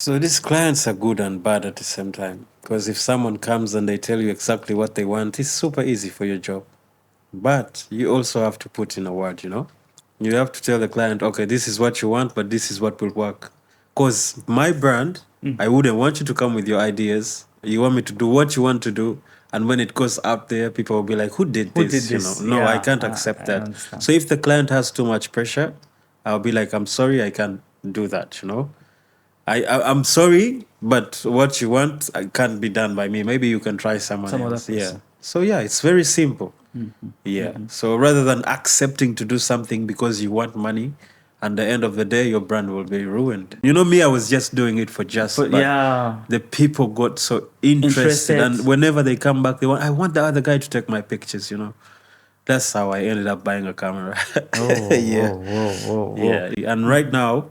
So these clients are good and bad at the same time. Because if someone comes and they tell you exactly what they want, it's super easy for your job. But you also have to put in a word, you know? You have to tell the client, okay, this is what you want, but this is what will work. Because my brand, I wouldn't want you to come with your ideas. You want me to do what you want to do. And when it goes out there, people will be like, who did Who this? did You know, this? no, I Yeah, can't accept I that. understand. So if the client has too much pressure, I'll be like, I'm sorry, I can't do that, you know? I'm sorry, but what you want can't be done by me. Maybe you can try someone Some other else. Yeah. person. So yeah, it's very simple. Yeah. So rather than accepting to do something because you want money, at the end of the day, your brand will be ruined. You know, me, I was just doing it for just, but Yeah, the people got so interested, interested. and whenever they come back, I want the other guy to take my pictures. You know, that's how I ended up buying a camera. Oh, Yeah. whoa. Yeah. And right now,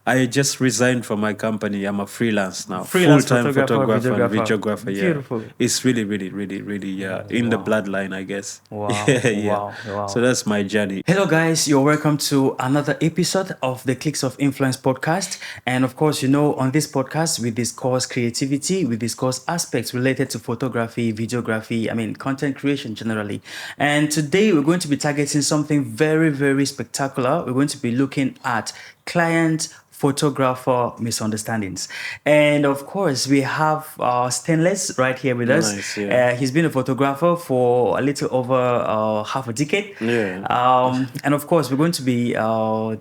I just resigned from my company. I'm a freelance now, Freelance full-time photographer, photographer and videographer. videographer. Yeah, Beautiful. it's really, yeah, in the Wow. bloodline, I guess. Wow, Yeah. So wow. that's my journey. Hello, guys. You're welcome to another episode of the Clicks of Influence podcast. And of course, on this podcast, we discuss creativity, we discuss aspects related to photography, videography, content creation generally. And today, we're going to be targeting something very spectacular. We're going to be looking at client photographer misunderstandings. And of course, we have Stainless right here with us. Nice, yeah. He's been a photographer for a little over half a decade. Yeah. And of course, we're going to be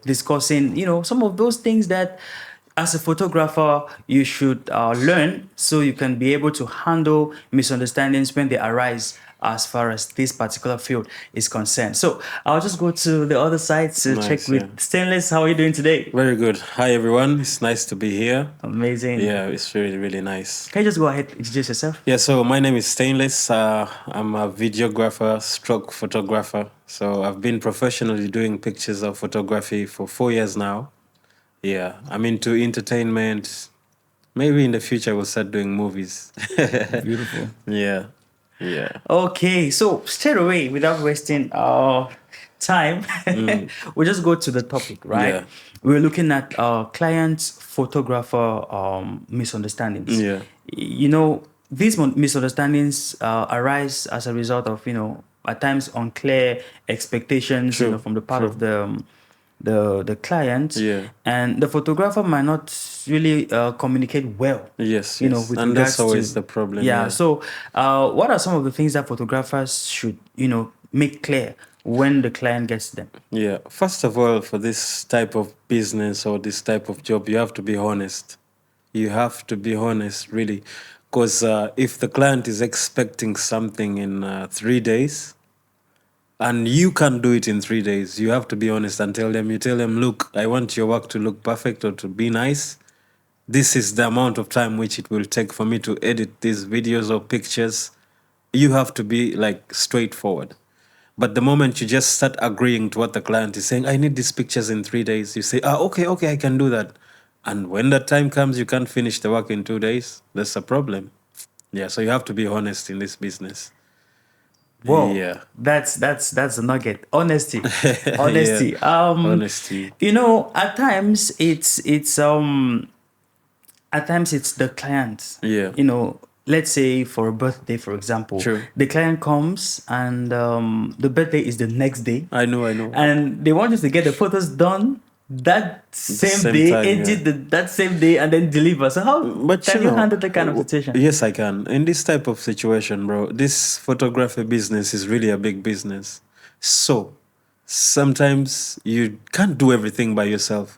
discussing, some of those things that as a photographer you should learn so you can be able to handle misunderstandings when they arise as far as this particular field is concerned. So I'll just go to the other side to check Nice, with yeah. Stainless. How are you doing today? Very good. Hi, everyone. It's nice to be here. Amazing. Yeah, it's really nice. Can you just go ahead, introduce yourself? Yeah, so my name is Stainless. I'm a videographer, stroke photographer. So I've been professionally doing pictures of photography for 4 years now. Yeah, I'm into entertainment. Maybe in the future we'll start doing movies. Beautiful. Yeah. Okay, so straight away, without wasting time, we'll just go to the topic, right? Yeah. We're looking at client photographer misunderstandings. Yeah. These misunderstandings arise as a result of, at times unclear expectations, True, from the part true. of the client. Yeah. And the photographer might not really communicate well. Yes, With and regards that's always to the problem. yeah. So, what are some of the things that photographers should, make clear when the client gets them? Yeah. First of all, for this type of business or this type of job, you have to be honest. You have to be honest, really. Because if the client is expecting something in 3 days and you can't do it in 3 days, you have to be honest and tell them, look, I want your work to look perfect or to be nice. This is the amount of time which it will take for me to edit these videos or pictures. You have to be like straightforward. But the moment you just start agreeing to what the client is saying, I need these pictures in 3 days, you say, okay, I can do that. And when that time comes, you can't finish the work in 2 days. That's a problem. Yeah, so you have to be honest in this business. Whoa, Yeah. that's a nugget. Honesty, honesty. Yeah. Honesty. At times it's the client. Yeah. Let's say for a birthday, for example, True. the client comes and the birthday is the next day. I know. And they want you to get the photos done that same same day, time, edit that same day, and then deliver. So how But can you handle that kind of situation? Yes, I can. In this type of situation, bro, this photography business is really a big business. So sometimes you can't do everything by yourself.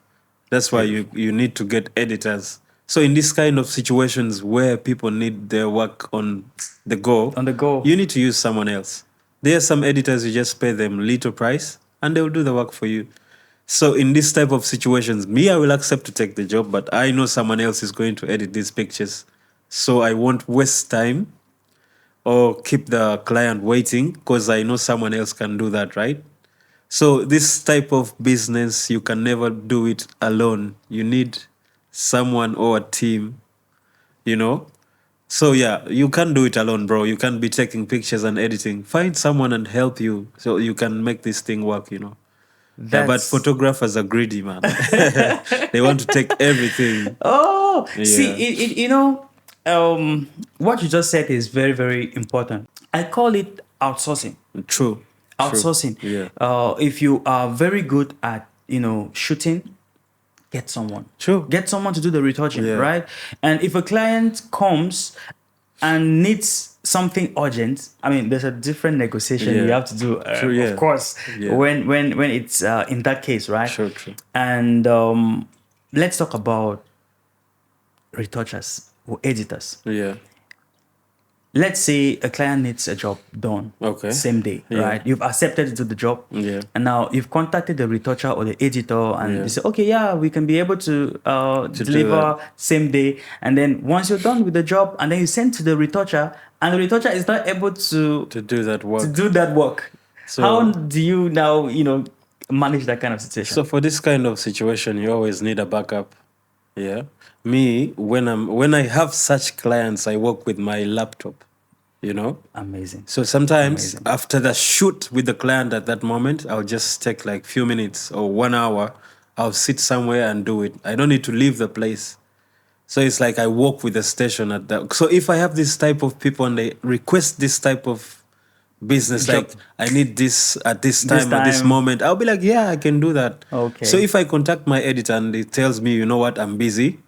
That's why you need to get editors. So in this kind of situations where people need their work on the go, you need to use someone else. There are some editors, you just pay them little price and they will do the work for you. So in this type of situations, me, I will accept to take the job, but I know someone else is going to edit these pictures. So I won't waste time or keep the client waiting because I know someone else can do that, right? So this type of business, you can never do it alone. You need someone or a team, So yeah, you can't do it alone, bro. You can't be taking pictures and editing. Find someone and help you so you can make this thing work. Yeah, but That's photographers are greedy, man. They want to take everything. oh, see, Yeah. what you just said is very, very important. I call it outsourcing. True. True. Outsourcing. Yeah. If you are very good at shooting, get someone. True. Get someone to do the retouching, Yeah. right? And if a client comes and needs something urgent, I mean, there's a different negotiation you Yeah. have to do, True, yeah. of course, Yeah. when it's in that case, right? True, true. And let's talk about retouchers or editors. Yeah. Let's say a client needs a job done Okay. same day, Yeah. right? You've accepted to do the job, Yeah. and now you've contacted the retoucher or the editor, and Yeah. they say, okay, yeah, we can be able to do deliver same day. And then once you're done with the job, and then you send to the retoucher, and the retoucher is not able to To do that work. do that work. So- How do you now, manage that kind of situation? So for this kind of situation, you always need a backup. Yeah. Me, when I have such clients, I work with my laptop. You know? Amazing. So sometimes Amazing. after the shoot with the client at that moment, I'll just take like few minutes or 1 hour. I'll sit somewhere and do it. I don't need to leave the place. So it's like I work with the station at that. So if I have this type of people and they request this type of business, Job. like I need this at this time, at this time. moment, I'll be like, yeah, I can do that. Okay. So if I contact my editor and he tells me, you know what, I'm busy.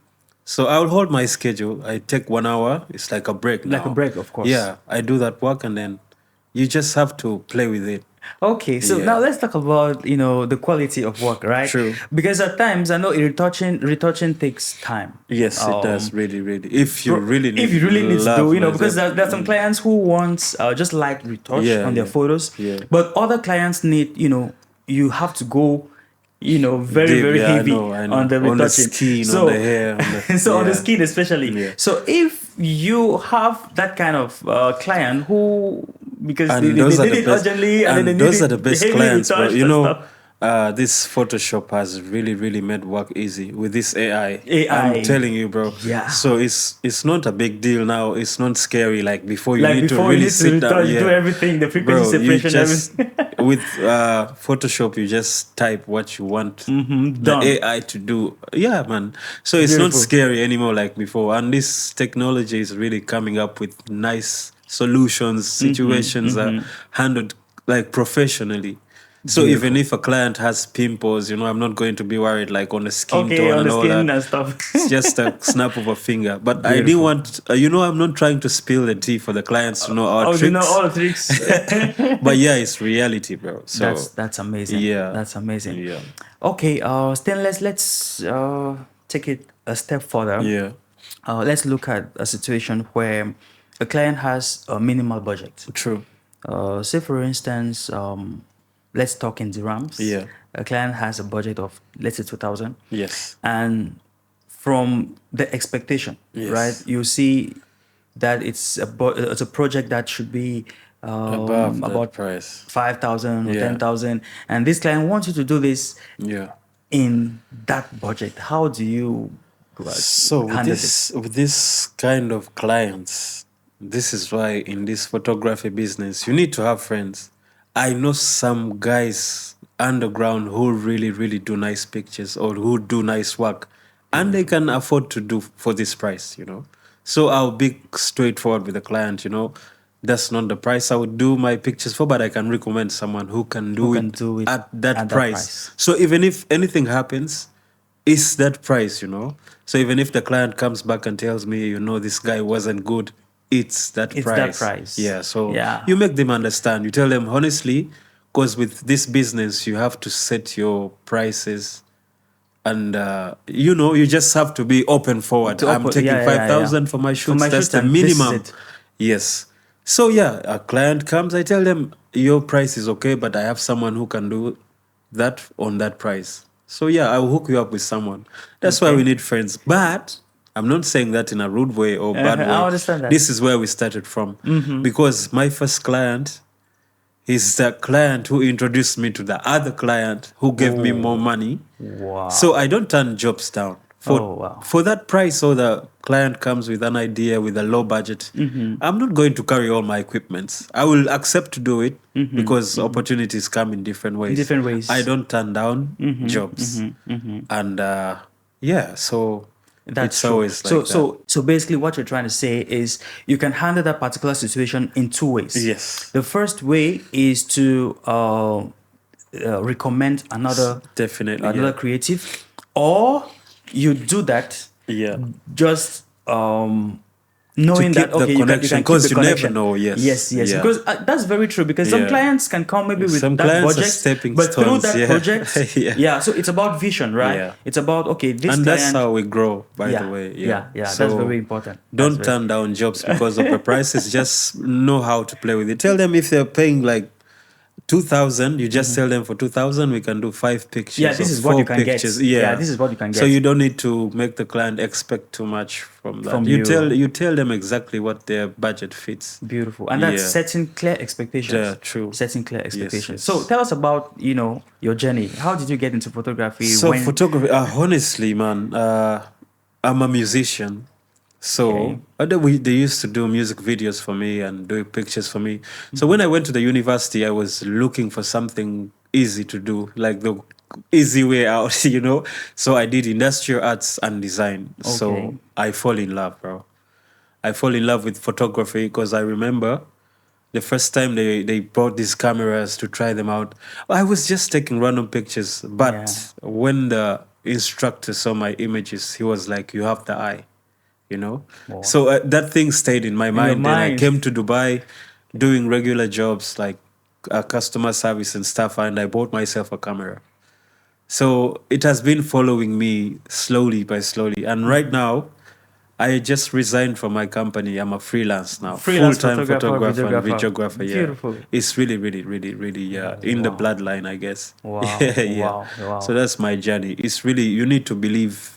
So I'll hold my schedule. I take 1 hour. It's like a break now. Like a break, of course. Yeah, I do that work and then you just have to play with it. Okay, so Yeah. now let's talk about the quality of work, right? True. Because at times I know retouching takes time. Yes, it does really, really. If you really need, If you really need to do, love because myself. there's some clients who want just light retouch Yeah, on their yeah. photos, Yeah. but other clients need, you have to go, very, Deep, very yeah, I heavy know. on the retouching. On the skin, on the hair. So on the yeah. skin especially. Yeah. So if you have that kind of client who, because And they those are need the it best, urgently, and then they need those it are the best heavily clients, bro. retouched You and know, stuff. this Photoshop has really, really made work easy with this AI. AI. I'm telling you, bro. Yeah. So it's not a big deal now. It's not scary. Like before, you Like need to before, really you need to sit down. retouch, Yeah. do everything, the frequency Bro, you separation, just everything. with Photoshop, you just type what you want the done. AI to do. Yeah, man. So it's not Beautiful. scary anymore like before. And this technology is really coming up with nice solutions. Situations are handled like professionally. So even if a client has pimples, I'm not going to be worried like on the skin Okay, tone on and the all skin that. and stuff. It's just a snap of a finger. But I didn't want, I'm not trying to spill the tea for the clients to know our Oh, tricks. you know all the tricks. But yeah, it's reality, bro. So That's amazing. yeah. That's amazing. Yeah. Okay, Stan, let's take it a step further. Yeah. Let's look at a situation where a client has a minimal budget. True. Say for instance, let's talk in dirhams. Yeah. A client has a budget of, let's say, 2,000. Yes. And from the expectation, Yes. right, you see that it's a project that should be Above that about price. 5,000 or Yeah. 10,000, and this client wants you to do this Yeah. in that budget. How do you go about So with handle this kind of clients, this is why in this photography business you need to have friends. I know some guys underground who really, really do nice pictures or who do nice work, and they can afford to do for this price, So I'll be straightforward with the client, That's not the price I would do my pictures for, but I can recommend someone who can do it at that price. So even if anything happens, it's that price, So even if the client comes back and tells me, this guy wasn't good, it's that It's price. that price. Yeah. So Yeah. you make them understand. You tell them honestly, because with this business, you have to set your prices. And you just have to be open forward. I'm open- taking yeah, yeah, 5,000 yeah. for my shoots. my That's shoots the and this is minimum. it. Yes. So yeah, a client comes, I tell them your price is okay, but I have someone who can do that on that price. So yeah, I'll hook you up with someone. That's why we need friends. But I'm not saying that in a rude way or bad way. I understand that. This is where we started from. Because my first client is the client who introduced me to the other client who gave me more money. Wow. So I don't turn jobs down. For Oh, wow. for that price, or the client comes with an idea with a low budget, I'm not going to carry all my equipment. I will accept to do it because opportunities come in different ways. Different ways. I don't turn down jobs, and yeah, so That's it's true. always like So basically, what you're trying to say is you can handle that particular situation in two ways. Yes. The first way is to recommend another Definitely, another yeah. creative, or you do that Yeah. just knowing To that keep the okay, you can connection, keep 'cause the you never connection. know, yes, yes, yeah. because that's very true. Because some Yeah. clients can come maybe with Some that clients are project, stepping but through stones, that yeah. project, Yeah. So it's about vision, right? Yeah. It's about okay, this And client. that's how we grow, by Yeah, the way. yeah, yeah, So that's very important. Don't turn down jobs because of the prices. Just know how to play with it. Tell them if they're paying like 2,000, you just tell them for 2,000 we can do 5 pictures. Yeah, this or is what 4 you can get. pictures. Yeah, this is what you can So get. you don't need to make the client expect too much from that. From you you. tell them exactly what their budget fits. Beautiful. And that's Yeah. setting clear expectations. Yeah, true. Setting clear expectations. yes. So tell us about, your journey. How did you get into photography? So photography, honestly, man, I'm a musician. So they used to do music videos for me and do pictures for me. So when I went to the university, I was looking for something easy to do, like the easy way out, So I did industrial arts and design. Okay. So I fall in love, bro. I fall in love with photography because I remember the first time they brought these cameras to try them out. I was just taking random pictures. But when the instructor saw my images, he was like, you have the eye. Wow. So that thing stayed in my mind. Then I mind. came to Dubai doing regular jobs like customer service and stuff, and I bought myself a camera. So it has been following me slowly by slowly. And right now, I just resigned from my company. I'm a freelance now. Freelance Full-time photographer and videographer. videographer. Yeah. Beautiful. It's really, really, really, really, in the bloodline, I guess. Wow. Yeah. Wow. So that's my journey. It's really, you need to believe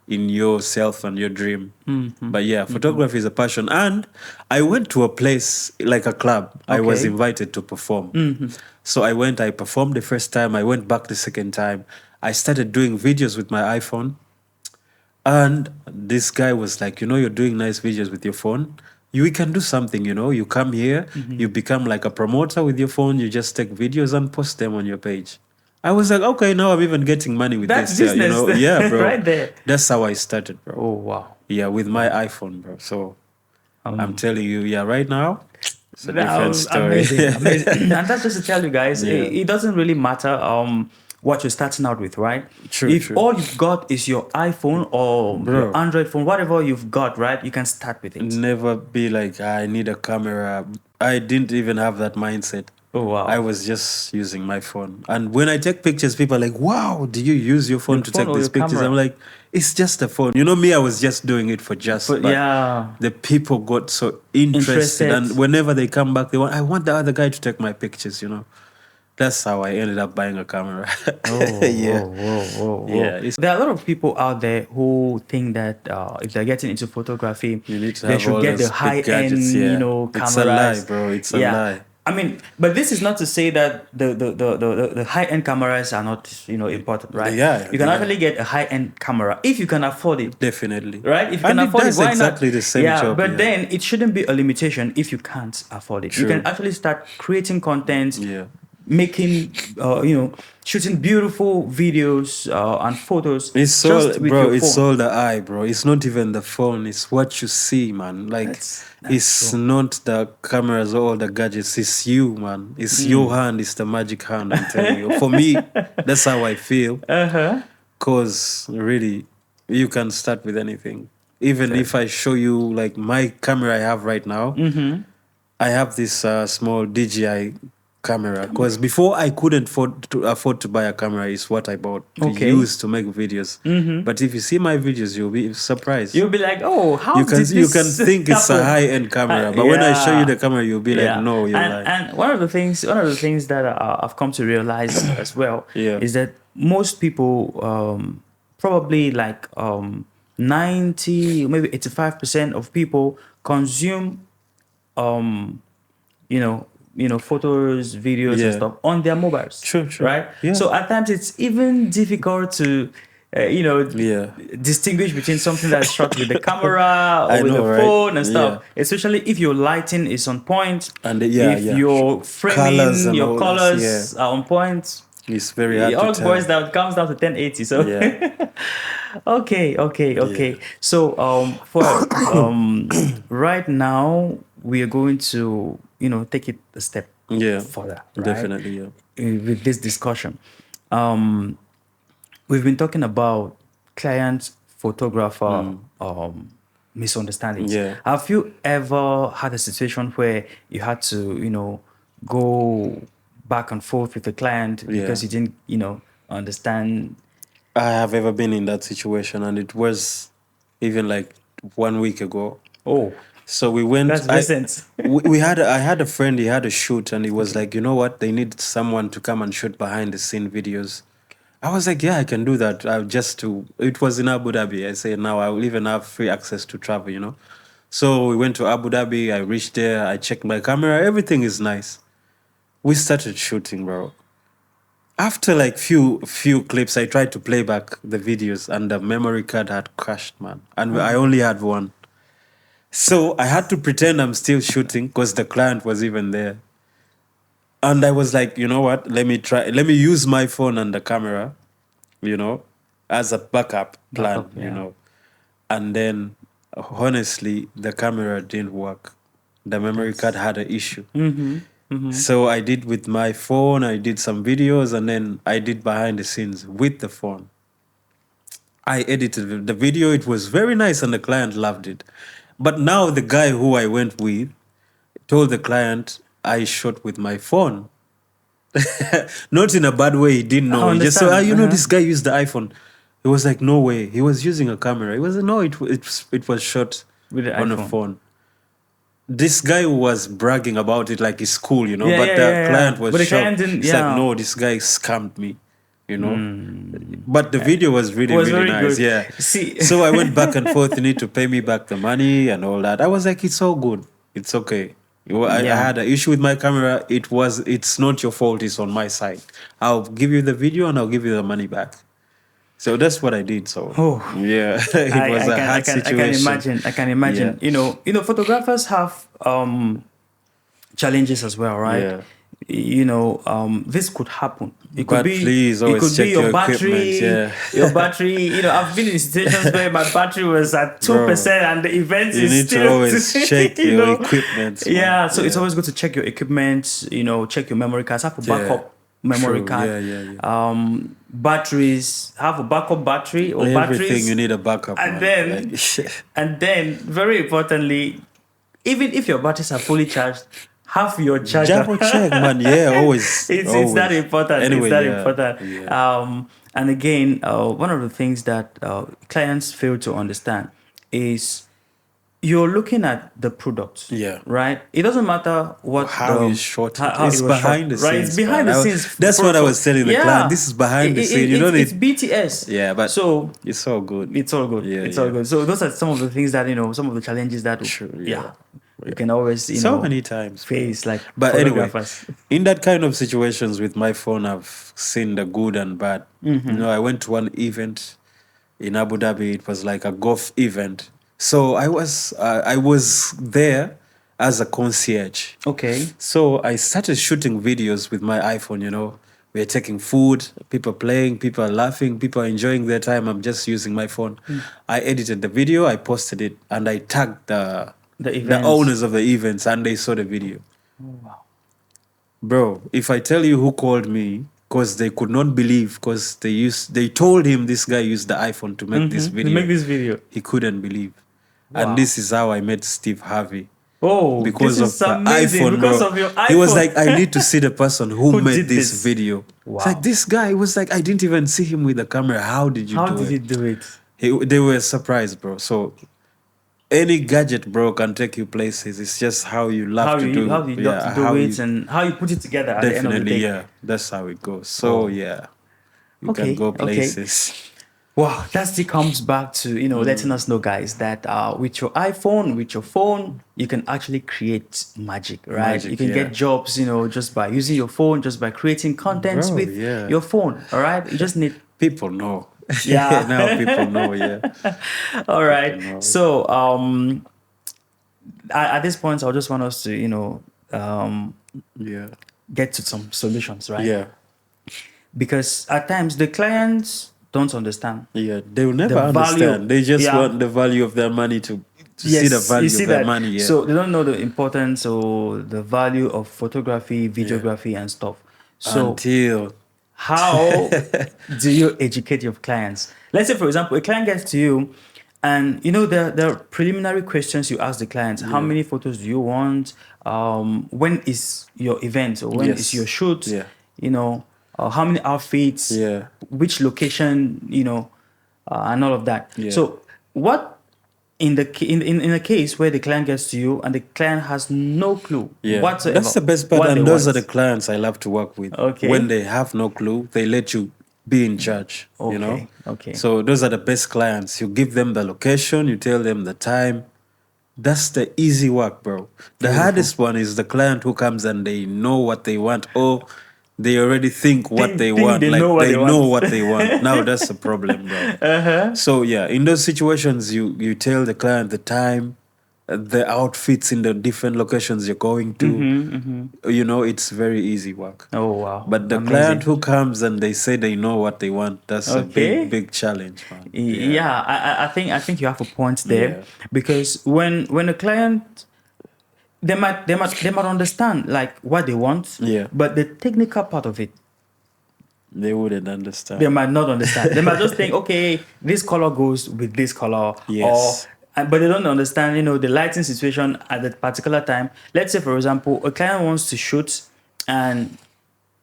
in yourself and your dream. But yeah, photography is a passion. And I went to a place like a club. I was Okay. invited to perform. So I performed the first time. I went back the second time. I started doing videos with my iPhone. And this guy was like, you're doing nice videos with your phone. You can do something, you come here, you become like a promoter with your phone. You just take videos and post them on your page. I was like, okay, now I'm even getting money with That's this. business. Yeah, bro. Right there. That's how I started, bro. Oh, wow. Yeah, with my iPhone, bro. So I'm telling you, right now, it's a That different was story. amazing. And that's just to tell you guys, Yeah. it doesn't really matter what you're starting out with, right? True, If true. all you've got is your iPhone or Bro. your Android phone, whatever you've got, right? You can start with it. Never be like, I need a camera. I didn't even have that mindset. Oh, wow. I was just using my phone. And when I take pictures, people are like, wow, do you use your phone Your to phone take or these your pictures? camera? I'm like, it's just a phone. Me, I was just doing it for just. But yeah. The people got so interested. Interested. And whenever they come back, I want the other guy to take my pictures, That's how I ended up buying a camera. Yeah. Whoa. Yeah, it's- There are a lot of people out there who think that if they're getting into photography, You need to they have should all get the those big high-end, gadgets, yeah. cameras. It's a lie, bro. It's a lie. I mean, but this is not to say that the high-end cameras are not, important, right? Yeah, You can yeah. actually get a high-end camera if you can afford it. Definitely. Right? If you And can it afford it, does why exactly not? the same yeah, job, but yeah. then it shouldn't be a limitation if you can't afford it. You True. can actually start creating content, Yeah. making, shooting beautiful videos and photos. It's just all, with bro. your It's phone. all the eye, bro. It's not even the phone. It's what you see, man. Like, That's it's not the cameras or all the gadgets. It's you, man. It's your hand. It's the magic hand. I'm telling you. For me, that's how I feel. Cause really, you can start with anything. Even if I show you like my camera I have right now, I have this small DJI camera. Because before I couldn't afford to buy a camera, is what I bought to Okay. use to make videos. But if you see my videos, you'll be surprised. You'll be like, oh, how you can did this think it's a happen? high-end camera, but when I show Yeah. you the camera, you'll be like, no, you're and, lying. and one of the things that I've come to realize as well Yeah. is that most people probably like 90 maybe 85% of people consume photos, videos and Yeah. stuff on their mobiles. True. Right? Yeah. So at times it's even difficult to Yeah. distinguish between something that's shot with the camera or I with the know, right? phone and Yeah. stuff. Especially if your lighting is on point, And if yeah. your Colors framing, and your all that. Yeah. colors are on point. It's very It hard to all boils tell. down, comes down to 1080. So Yeah. Yeah. okay. So for right now we are going to take it a step Yeah. further, right? Definitely. Yeah. With this discussion, um, we've been talking about client photographer misunderstandings. Yeah. Have you ever had a situation where you had to, go back and forth with the client Yeah. because you didn't, understand? I have ever been in that situation, and it was even like 1 week ago. Oh, So we went. that's recent. We had. I had a friend. He had a shoot, and he was like, you know what? They need someone to come and shoot behind the scene videos. I was like, yeah, I can do that. Just to. It was in Abu Dhabi. I said, now I will even have free access to travel. So we went to Abu Dhabi. I reached there. I checked my camera. Everything is nice. We started shooting, bro. After like few clips, I tried to play back the videos, and the memory card had crashed, man. And I only had one. So I had to pretend I'm still shooting because the client was even there. And I was like, you know what? Let me use my phone and the camera, as a backup plan, Backup, yeah. And then honestly, the camera didn't work. The memory card had an issue. So I did with my phone, I did some videos, and then I did behind the scenes with the phone. I edited the video. It was very nice, and the client loved it. But now the guy who I went with told the client I shot with my phone. Not in a bad way. He didn't I know. He just said, understand. this guy used the iPhone. He was like, no way. He was using a camera. He was no. It was shot With the on a iPhone. phone. This guy was bragging about it like it's cool, Yeah, but yeah, the yeah, client yeah. was But the shocked. client didn't. It's like, Yeah. no, this guy scammed me, you know. But the video was really, was really very nice. good. Yeah. See- So I went back and forth. You need to pay me back the money and all that. I was like, it's all good. It's okay. I Yeah. had an issue with my camera. It's not your fault. It's on my side. I'll give you the video and I'll give you the money back. So that's what I did. So Oh. yeah, it was a hard situation. I can imagine. Yeah. Photographers have challenges as well, right? Yeah. This could happen. It But please always check your your battery. equipment, yeah. Your battery. I've been in situations where my battery was at 2% and the event You is need still to always check your equipment. man. Yeah, so it's always good to check your equipment. Check your memory cards. Have a backup memory True. card. Yeah. Batteries. Have a backup battery or Everything batteries. you need a backup. And man. then, Like, and then, very importantly, even if your batteries are fully charged, have your charger. double check, man. Yeah, always. It's that important. Anyway, it's that yeah, important. yeah. And again, one of the things that clients fail to understand is you're looking at the product. Yeah. Right? It doesn't matter what How you shot it. it It's was behind the right? scenes. It's behind man. the scenes. That's what I was telling the client. This is behind the scene. You don't It's need. BTS. Yeah, but so it's all good. it's all good. Yeah, it's all yeah. good. So those are some of the things that some of the challenges that True, yeah, yeah. you can always So many times. face like But anyway, photographers. in that kind of situations with my phone, I've seen the good and bad. I went to one event in Abu Dhabi. It was like a golf event. So I was there as a concierge. Okay. So I started shooting videos with my iPhone. We're taking food, people playing, people are laughing, people are enjoying their time. I'm just using my phone. I edited the video, I posted it, and I tagged the events. owners of the events, and they saw the video. Oh, wow. Bro, if I tell you who called me, because they could not believe, because they told him this guy used the iPhone to make this video. To make this video. He couldn't believe. Wow. And this is how I met Steve Harvey. Oh, Because this of is the amazing. iPhone, Because bro. of your iPhone. He was like, I need to see the person who made did this this? video. Wow. It's like, this guy was like, I didn't even see him with the camera. How did you How do did it? he do it? They were surprised, bro. So any gadget, bro, can take you places. It's just how you love How to you do. love to do how it you- and how you put it together at the end of the Definitely, day. yeah. That's how it goes. So Oh. yeah, you Okay, can go okay. places. Wow, that still comes back to letting us know, guys, that with your iPhone, with your phone, you can actually create magic, right? Magic, you can yeah. get jobs, just by using your phone, just by creating contents Bro, with yeah. your phone. All right, you just need People know. Yeah. Now people know, yeah. All People right. know. So at this point, I just want us to, Yeah. get to some solutions, right? Yeah. Because at times the clients don't understand Yeah. They will the never value. understand. They just Yeah. want the value of their money to see the Yes, you value see of their that. money. Yeah. So they don't know the importance or the value of photography, Yeah. videography, and stuff. So Until how do you educate your clients? Let's say, for example, a client gets to you, and there are preliminary questions you ask the client. How Yeah. many photos do you want? When is your event or when is Yes. your shoot? Yeah. How many outfits? Yeah. Which location? And all of that. Yeah. So, what in a case where the client gets to you and the client has no clue Yeah, whatsoever that's the best part, what they and those are want? the clients I love to work with. Okay. When they have no clue, they let you be in charge. You know, Okay. Okay. so those are the best clients. You give them the location, you tell them the time. That's the easy work, bro. The Beautiful. hardest one is the client who comes and they know what they want, or they already think what they Think want. they know Like what they they know want. what they want. Now that's the problem, bro. So yeah, in those situations, you tell the client the time, the outfits in the different locations you're going to. It's very easy work. Oh wow. But the client Amazing. who comes and they say they know what they want, that's a Okay. big challenge, man. Yeah, I think you have a point there, Yeah. because when a client, they might understand like what they want, Yeah. but the technical part of it They wouldn't understand. they might not understand. They might just think, okay, this color goes with this color, Yes. but they don't understand, the lighting situation at that particular time. Let's say, for example, a client wants to shoot, and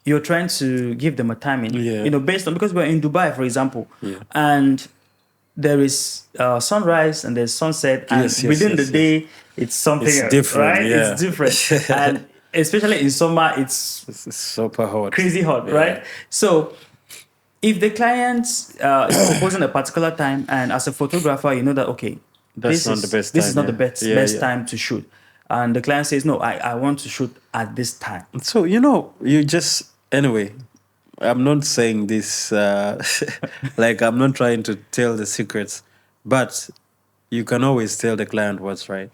you're trying to give them a timing, Yeah. based on, because we're in Dubai, for example, Yeah. and there is sunrise and there's sunset, and Yes, yes, within the yes, yes. day, it's something It's else, different, right? yeah. It's different, and especially in summer, it's It's super hot. crazy hot, Yeah. right? So if the client is proposing a particular time, and as a photographer, you know that, okay, That's not the best this is time, not the yeah. best Yeah, best yeah. time to shoot, and the client says, no, I want to shoot at this time. So, anyway, I'm not saying this, like, I'm not trying to tell the secrets, but you can always tell the client what's right.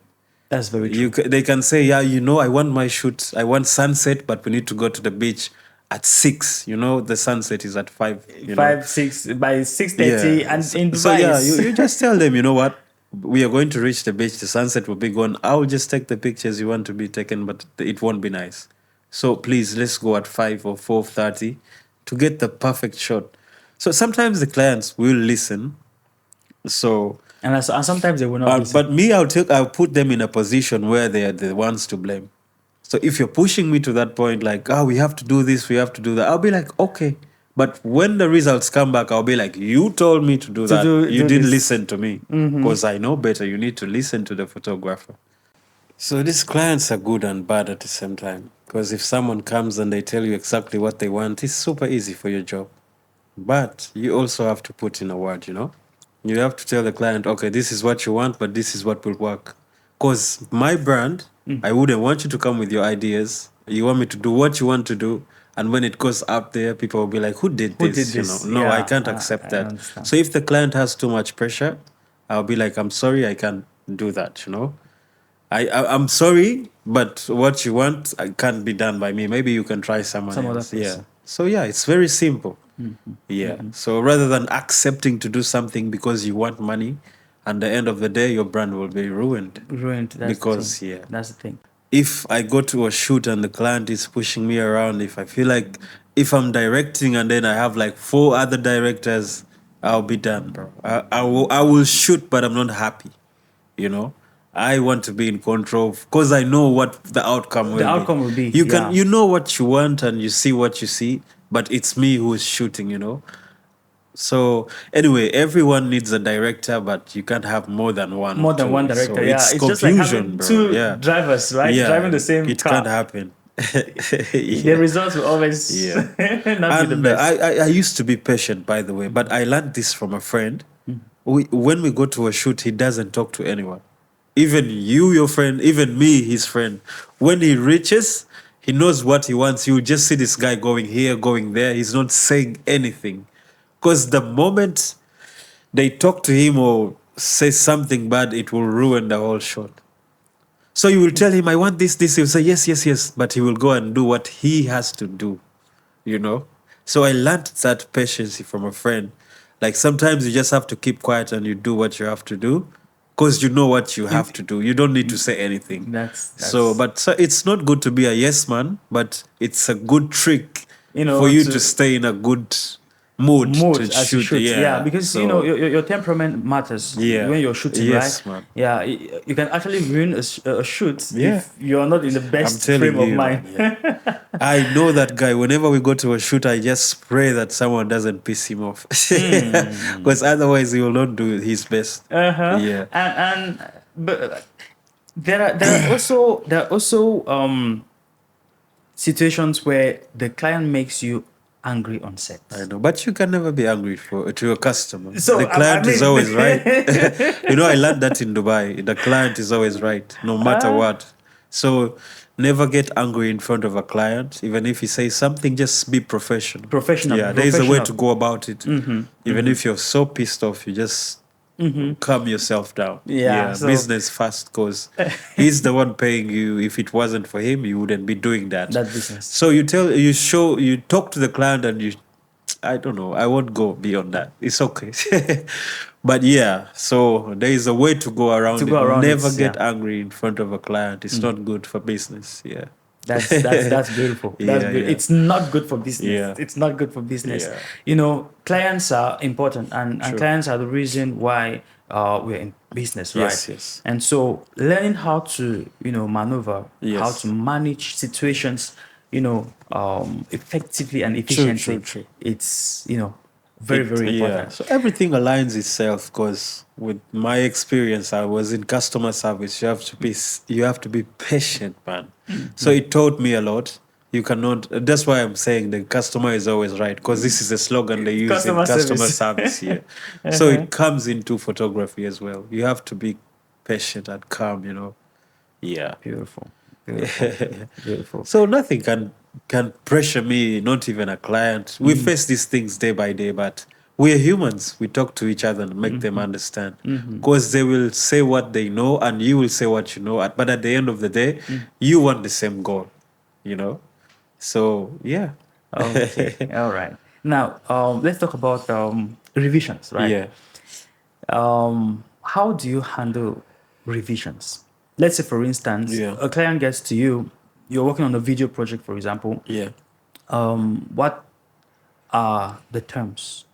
That's very true. They can say, yeah, I want my shoot, I want sunset, but we need to go to the beach at 6. The sunset is at 5. 5, 6 by 6:30, and in Dubai. So yeah, you just tell them, you know what, we are going to reach the beach, the sunset will be gone. I'll just take the pictures you want to be taken, but it won't be nice. So please, let's go at 5 or 4:30 to get the perfect shot. So sometimes the clients will listen. So and sometimes they will not listen. but me, I'll put them in a position where they are the ones to blame. So if you're pushing me to that point, like, we have to do this, we have to do that, I'll be like, okay. But when the results come back, I'll be like, you told me to do that. You do didn't this. listen to me, because I know better. You need to listen to the photographer. So these clients are good and bad at the same time. Because if someone comes and they tell you exactly what they want, it's super easy for your job. But you also have to put in a word. You have to tell the client, okay, this is what you want, but this is what will work. Because my brand, I wouldn't want you to come with your ideas. You want me to do what you want to do. And when it goes out there, people will be like, who did Who this? did this? No, I Yeah, can't accept I that. understand. So if the client has too much pressure, I'll be like, I'm sorry, I can't do that. I'm sorry, but what you want can't be done by me. Maybe you can try someone Some other else. Yeah. person. So yeah, it's very simple. Yeah. So rather than accepting to do something because you want money, at the end of the day, your brand will be ruined. Ruined. That's Because, the thing. yeah. That's the thing. If I go to a shoot and the client is pushing me around, if I feel like if I'm directing and then I have like 4 other directors, I'll be done, bro. I will shoot, but I'm not happy. I want to be in control because I know what the outcome will be. The outcome will be, You yeah. know what you want and you see what you see, but it's me who is shooting. So anyway, everyone needs a director, but you can't have more than one. More or than two. one director. So yeah, it's it's just like confusion, having bro. 2 Yeah. drivers, right? Yeah, Driving the same it car. can't happen. The results will always Yeah. not be the And best. I used to be patient, by the way, but I learned this from a friend. When we go to a shoot, he doesn't talk to anyone. Even you, your friend, even me, his friend. When he reaches, he knows what he wants. You just see this guy going here, going there. He's not saying anything. Because the moment they talk to him or say something bad, it will ruin the whole shot. So you will tell him, I want this, this. He'll say, yes, yes, yes. But he will go and do what he has to do, you know? So I learned that patience from a friend. Like sometimes you just have to keep quiet and you do what you have to do because you know what you have to do. You don't need to say anything. So it's not good to be a yes man, but it's a good trick for you to stay in a good mood to as shoot. you shoot. Yeah, because so, your temperament matters when you're shooting, yes, right? man. Yeah, you can actually ruin a shoot Yeah. if you're not in the best frame of mind. Man, yeah. I know that guy. Whenever we go to a shoot, I just pray that someone doesn't piss him off, because otherwise he will not do his best. Yeah, But there are also situations where the client makes you angry on set. I know, but you can never be angry to a customer. So, the client is always right. right. I learned that in Dubai. The client is always right, no matter what. So never get angry in front of a client. Even if he says something, just be professional. Professional. Yeah, there is a way to go about it. Even if you're so pissed off, you just calm yourself down. Yeah, so- business first, because he's the one paying you. If it wasn't for him, you wouldn't be doing that. That business. So you talk to the client and you, I don't know, I won't go beyond that. It's okay. But yeah, so there is a way to go around it. Never get angry in front of a client. It's not good for business. Yeah. That's beautiful. That's Yeah, beautiful. yeah. It's not good for business. Yeah. It's not good for business. Yeah. Clients are important, and True. clients are the reason why we're in business, right? Yes, yes. And so learning how to maneuver, Yes. how to manage situations, effectively and efficiently. True. It's very important. Yeah. So everything aligns itself, because with my experience, I was in customer service. You have to be patient, man. So it taught me a lot. You cannot. That's why I'm saying the customer is always right, because this is a slogan they use Customer in customer service. service here. So it comes into photography as well. You have to be patient and calm. Yeah. Beautiful. Beautiful. So nothing can pressure me, not even a client. We face these things day by day, but we are humans. We talk to each other and make them understand, because they will say what they know and you will say what you know. But at the end of the day, you want the same goal, So yeah. Okay. All right. Now, let's talk about revisions, right? Yeah. How do you handle revisions? Let's say, for instance, Yeah. a client gets to you, you're working on a video project, for example. Yeah. What are the terms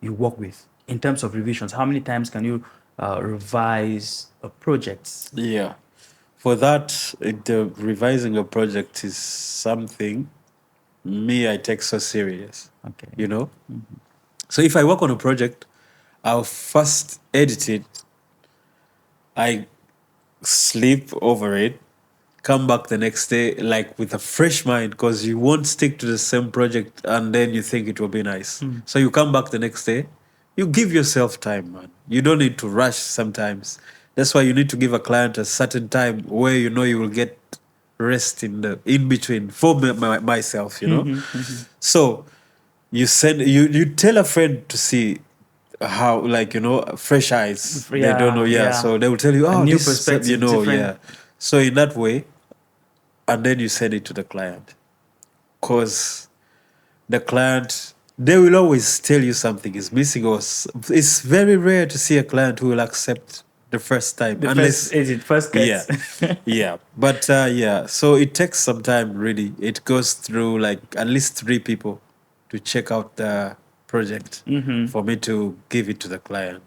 you work with in terms of revisions? How many times can you revise a project? Yeah. For that, the revising a project is something I take so serious. Okay. So if I work on a project, I'll first edit it. I sleep over it, come back the next day like with a fresh mind, because you won't stick to the same project and then you think it will be nice. So you come back the next day, you give yourself time, man. You don't need to rush sometimes. That's why you need to give a client a certain time where you will get rest in between. For myself, So you tell a friend to see how, fresh eyes. They don't know. Yeah. So they will tell you, new this perspective, different. yeah. So in that way, and then you send it to the client, because the client, they will always tell you something is missing, or it's very rare to see a client who will accept the first time, First cut. Yeah. But so it takes some time, really. It goes through at least 3 people to check out the project for me to give it to the client.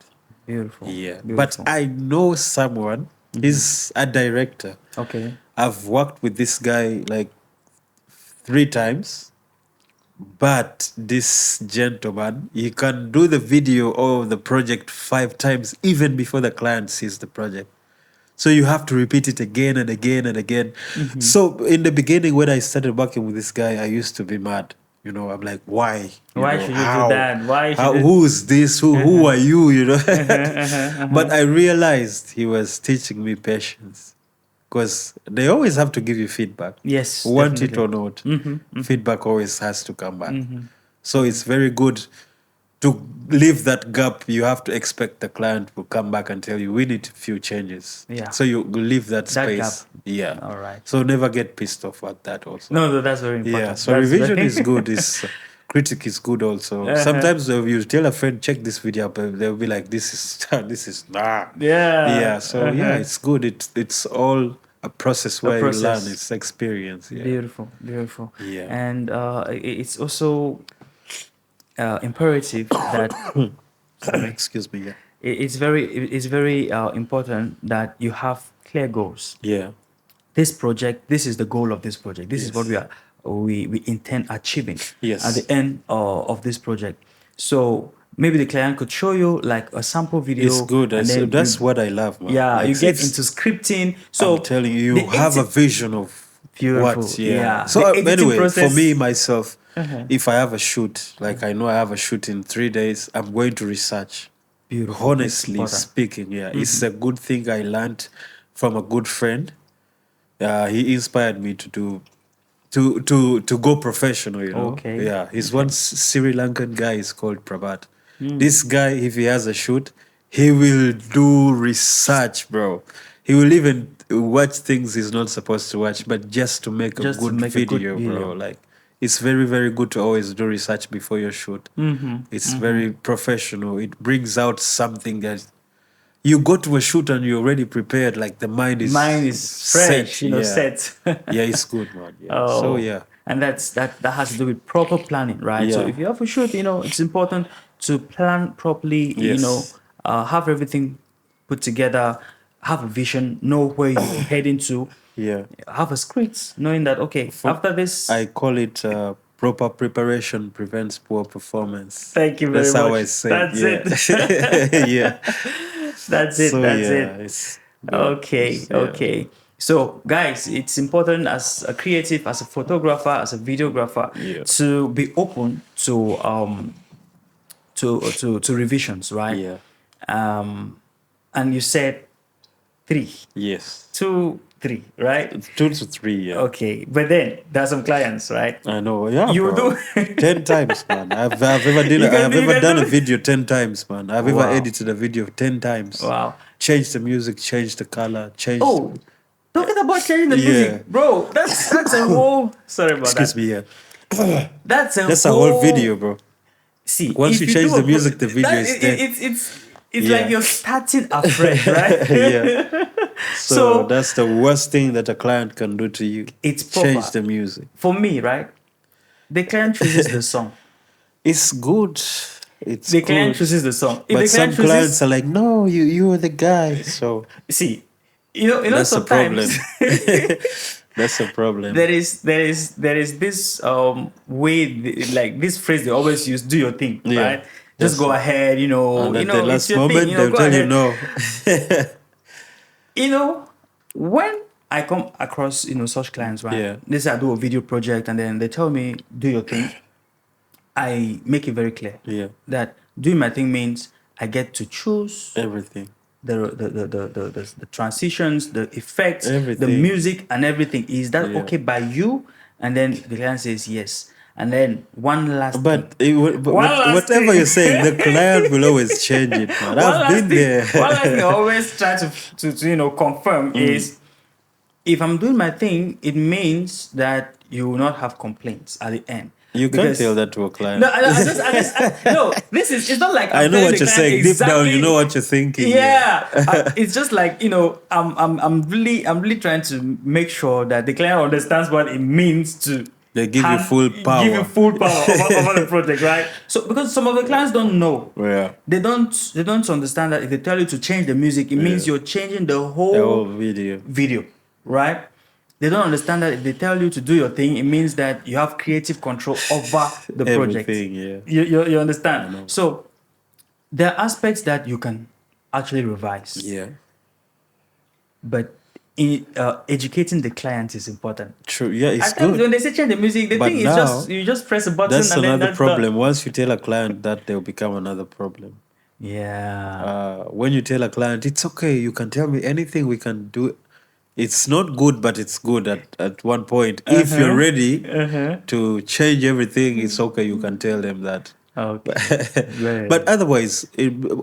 Beautiful. Yeah. Beautiful. But I know someone, he's a director. Okay. I've worked with this guy 3 times, but this gentleman, he can do the video of the project 5 times even before the client sees the project. So you have to repeat it again and again and again. So in the beginning, when I started working with this guy, I used to be mad. I'm like, why? Why should you do that? Who's this? Who are you? But I realized he was teaching me patience, because they always have to give you feedback. Yes, Want definitely. it or not, feedback always has to come back. So it's very good to leave that gap, you have to expect the client will come back and tell you, we need a few changes. Yeah. So you leave that That space. gap. Yeah. All right. So never get pissed off at that also. No, that's very important. Yeah. So That's revision very- is good. Is critic is good also. Uh-huh. Sometimes if you tell a friend, check this video, but they'll be like, this is nah. Yeah. Yeah. So yeah, Uh-huh. it's good. It's all a process where you learn. process. It's experience. Yeah. Beautiful, beautiful. Yeah. And it's also imperative that Excuse me. Yeah. it's very important that you have clear goals. Yeah. This project, this is the goal of this project. This is what we intend achieving Yes. at the end of this project. So maybe the client could show you like a sample video. It's good. and then That's you- what I love, man. yeah, Like, you get it's- into scripting. So I'm telling you, the you have a vision of Beautiful, what. Yeah. yeah. So The editing anyway, process- for me myself, Uh-huh. if I have a shoot, like I know I have a shoot in 3 days, I'm going to research. Beautiful. Honestly Important. speaking, yeah, it's a good thing I learned from a good friend. He inspired me to do. To go professional, you know. Okay. Yeah, he's one Sri Lankan guy. Is called Prabhat. This guy, if he has a shoot, he will do research, bro. He will even watch things he's not supposed to watch, but just to make Just a to good make a good video, video. bro. Like, it's very, very good to always do research before your shoot. It's very professional. It brings out something that you go to a shoot and you're already prepared. Like the mind is fresh, set. you know, Yeah. set. Yeah, it's good, man. Yeah. Oh, So yeah. and that has to do with proper planning, right? So Yeah. if you have a shoot, you know, it's important to plan properly. You Yes. know, have everything put together, have a vision, know where you're heading to, Yeah. have a script, knowing that okay, after this, I call it proper preparation prevents poor performance. Thank you very That's how much. I say That's it. Yeah. that's it. So That's yeah, it. it's Okay, yeah. okay. So, guys, it's important as a creative, as a photographer, as a videographer, Yeah. to be open to revisions, right? Yeah. And you said 3, Yes. 2, 3, right? 2 to 3. Yeah. Okay, but then there are some clients, right? I know. Yeah. You bro. do 10 times, man. I've ever You can done do a it. video 10 times, man. I've ever Wow. edited a video 10 times. Wow. Changed the music, changed the color, changed. Oh, talking about changing the Yeah. music, bro. That's a whole. Sorry about Excuse that. me. Yeah. That's That's a whole video, bro. See, Once if you change do the music, the video that- is dead. It's Yeah. like you're starting afresh, right? Yeah. So, So- that's the worst thing that a client can do to you. It's proper. Change the music. For me, right? The client chooses the song. It's good. It's The client good. chooses the song. If But the some client clients are like, no, you are the guy. So see, you know, that's a problem. sometimes That's a problem. there is this way, like this phrase they always use: "Do your thing," Yeah. right? Just Yes. go ahead, you know. And you at know, the it's last your moment, thing, you know, they'll go tell you ahead. no. You know, when I come across, you know, such clients, right? Yeah. They say I do a video project and then they tell me, do your thing. I make it very clear Yeah. that doing my thing means I get to choose Everything. the transitions, the effects, the Everything. music and everything. Is that Yeah. okay by you? And then the client says yes. And then one last But, thing. One last whatever thing. you're saying, the client will always change it, man. I've been there. One last thing I always try to you know confirm Mm. is if I'm doing my thing, it means that you will not have complaints at the end. You can't Because- tell that to a client. No, no. It's not like I I'm know telling what the you're client saying. Deep down, you exactly- know what you're thinking. Yeah, it's just like, you know, I'm really trying to make sure that the client understands what it means to. They give you full power. Give you full power over the project, right? So because some of the clients don't know, Yeah. they don't understand that if they tell you to change the music, it means Yeah. you're changing the The whole whole video. video, right? They don't understand that if they tell you to do your thing, it means that you have creative control over the project. Everything, yeah. You understand? So there are aspects that you can actually revise, Yeah. but educating the client is important. True. Yeah, it's At times good. when they say change the music, the But thing is now, just you just press a button That's and then another that's problem. done. Once you tell a client that, they'll become another problem. Yeah. When you tell a client, it's okay, you can tell me anything, we can do it. It's not good, but it's good at one point. If you're ready to change everything, it's okay, you can tell them that. Okay. But Very. otherwise,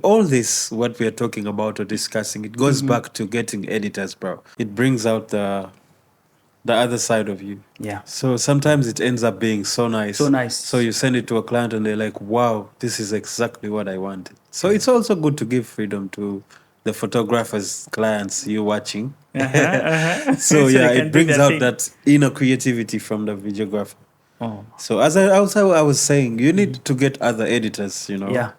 all this, what we are talking about or discussing, it goes back to getting editors, bro. It brings out the other side of you. Yeah. So sometimes it ends up being so nice. So nice. So you send it to a client and they're like, wow, this is exactly what I wanted. So it's also good to give freedom to the photographers, clients, you watching. So they yeah, can it do brings their out thing. that inner creativity from the videographer. Oh. So as I was saying, you need to get other editors, you know, Yeah.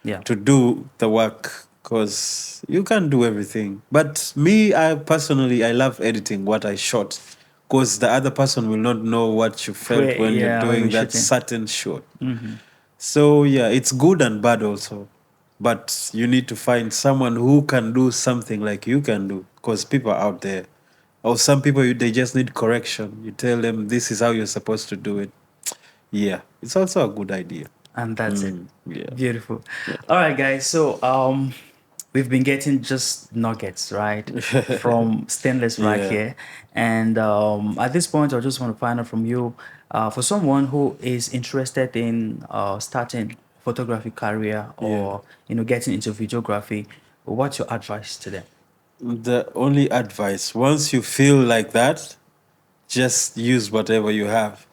Yeah. to do the work because you can't do everything. But me, I personally, I love editing what I shot because the other person will not know what you felt when you're Yeah, when doing we're that shooting. certain shot. So yeah, it's good and bad also. But you need to find someone who can do something like you can do because people are out there. Or some people, they just need correction. You tell them this is how you're supposed to do it. Yeah, it's also a good idea. And that's it. Yeah. Beautiful. All right, guys. So we've been getting just nuggets, right, from Stainless right Yeah. here. And at this point, I just want to find out from you, for someone who is interested in starting photography career or getting into videography, what's your advice to them? The only advice, once you feel like that, just use whatever you have.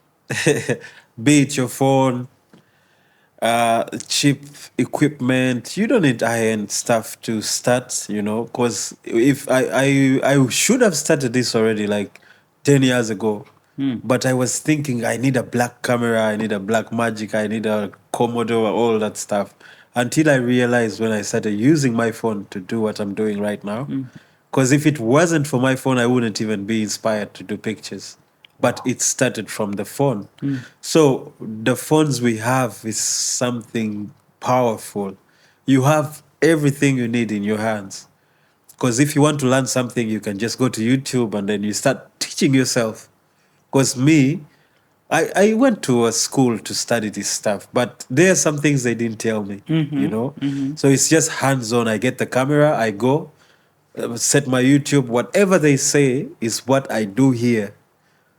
Be it your phone, cheap equipment. You don't need high-end stuff to start, you know, because if I should have started this already like 10 years ago. But I was thinking I need a black camera, I need a black magic, I need a Commodore, all that stuff. Until I realized when I started using my phone to do what I'm doing right now. Because if it wasn't for my phone, I wouldn't even be inspired to do pictures. But it started from the phone. So the phones we have is something powerful. You have everything you need in your hands. Because if you want to learn something, you can just go to YouTube and then you start teaching yourself. Because me, I went to a school to study this stuff, but there are some things they didn't tell me, you know? So it's just hands on. I get the camera, I go, set my YouTube, whatever they say is what I do here.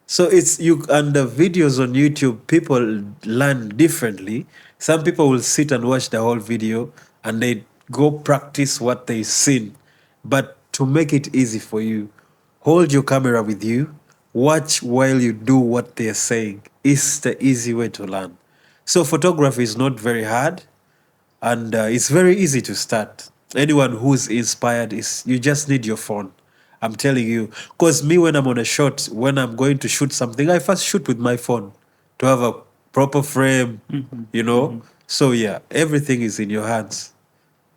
So it's you and the videos on YouTube, people learn differently. Some people will sit and watch the whole video and they go practice what they seen. But to make it easy for you, hold your camera with you, watch while you do what they're saying. It's the easy way to learn. So photography is not very hard and it's very easy to start. Anyone who's inspired is you just need your phone. I'm telling you, because me when I'm on a shot, when I'm going to shoot something, I first shoot with my phone to have a proper frame, you know. So yeah, everything is in your hands.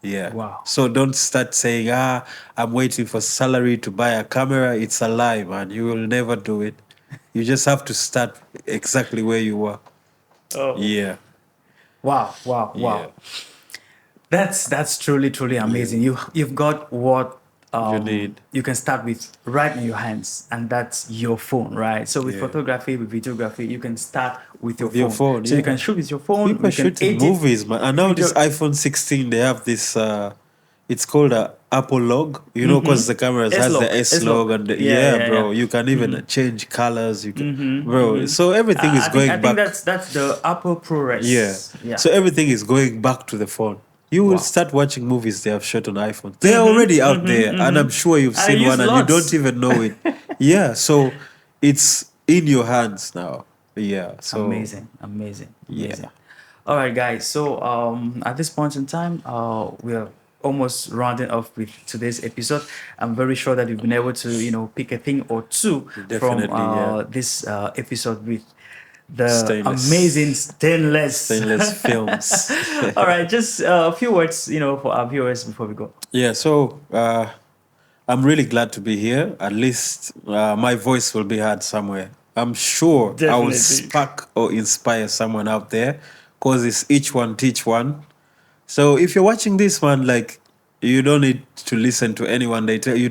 Yeah. Wow. So don't start saying, I'm waiting for salary to buy a camera. It's a lie, man. You will never do it. You just have to start exactly where you were. Oh. Yeah. Wow, wow, Yeah. wow. That's truly amazing. You've got what You need. you can start with right in your hands, and that's your phone, right? So with Yeah. photography, with videography, you can start with your With your phone, So you yeah. can shoot with your phone. People You are can shooting edit movies, man. And now this video- iPhone 16, they have this. It's called a Apple log, you know, because the cameras has the S log and Yeah, bro. yeah. You can even change colors. You can, bro. So everything is I think going back. that's the Apple ProRes. Yeah. Yeah. So everything is going back to the phone. You will Wow. start watching movies they have shot on iPhone. They're already out there, and I'm sure you've And I seen use one, and you lots. don't even know it. Yeah. So it's in your hands now. Yeah. So Amazing. Yeah. All right, guys. So at this point in time, we're almost rounding off with today's episode. I'm very sure that you've been able to, pick a thing or two from Definitely, yeah. this episode with the Stainless. amazing Stainless Films. All right, just a few words, for our viewers before we go. Yeah, so I'm really glad to be here. At least my voice will be heard somewhere. I'm sure I will Definitely. spark or inspire someone out there because it's each one teach one. So if you're watching this one, like, you don't need to listen to anyone. They tell you,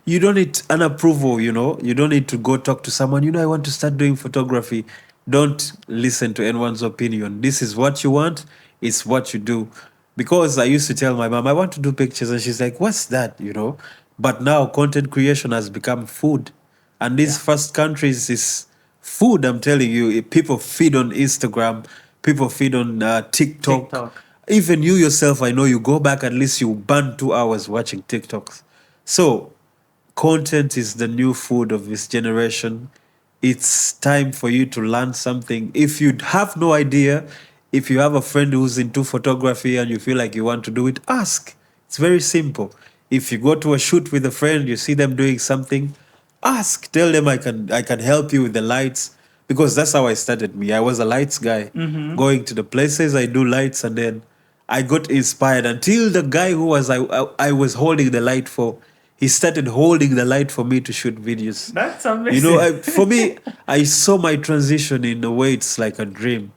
you don't need an approval, you know. You don't need to go talk to someone, I want to start doing photography. Don't listen to anyone's opinion. This is what you want, it's what you do. Because I used to tell my mom, I want to do pictures, and she's like, what's that, But now content creation has become food. And these first countries is food, I'm telling you. People feed on Instagram, People feed on TikTok. TikTok. Even you yourself, I know you go back, at least you burn 2 hours watching TikToks. So content is the new food of this generation. It's time for you to learn something. If you have no idea, if you have a friend who's into photography and you feel like you want to do it, ask. It's very simple. If you go to a shoot with a friend, you see them doing something, ask. Tell them I can help you with the lights, because that's how I started. Me, I was a lights guy, going to the places I do lights, and then I got inspired until the guy who was I was holding the light for, he started holding the light for me to shoot videos. That's You amazing. know, for me, I saw my transition in a way it's like a dream,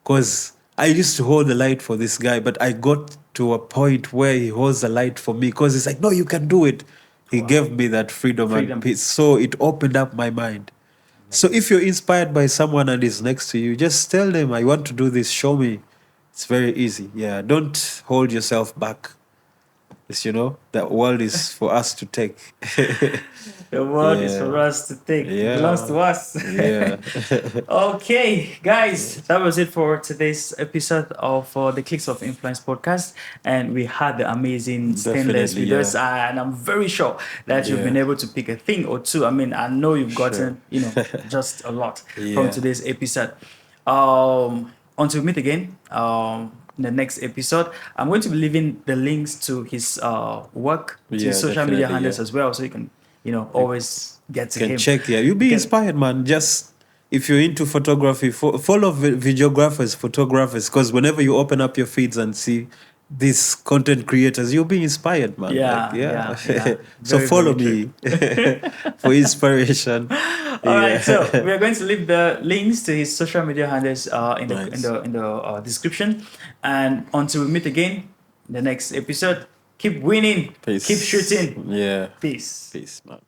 because I used to hold the light for this guy, but I got to a point where he holds the light for me, because he's like, no, you can do it. He gave me that freedom and peace. So it opened up my mind. So if you're inspired by someone and is next to you, just tell them, I want to do this, show me. It's very easy. Yeah, don't hold yourself back. It's, the world is for us to take. The world is Yeah. for us to take. It Yeah. belongs to us. Yeah. Okay, guys, that was it for today's episode of the Clicks of Influence podcast. And we had the amazing Stainless Definitely, with us. yeah. And I'm very sure that you've Yeah. been able to pick a thing or two. I mean, I know you've gotten, just a lot from Yeah. today's episode. Until we meet again, in the next episode, I'm going to be leaving the links to his work, to Yeah, his social media definitely, handles yeah. as well, so you can, always get to Can him. check, yeah. You'll be Can- inspired, man. Just if you're into photography, follow videographers, photographers, because whenever you open up your feeds and see these content creators, you'll be inspired, man. Yeah, yeah. So Very, follow very me for inspiration. All right, so we are going to leave the links to his social media handles in the Nice. in the description. And until we meet again, in the next episode, keep winning, Peace. keep shooting. Yeah. Peace. Peace, man.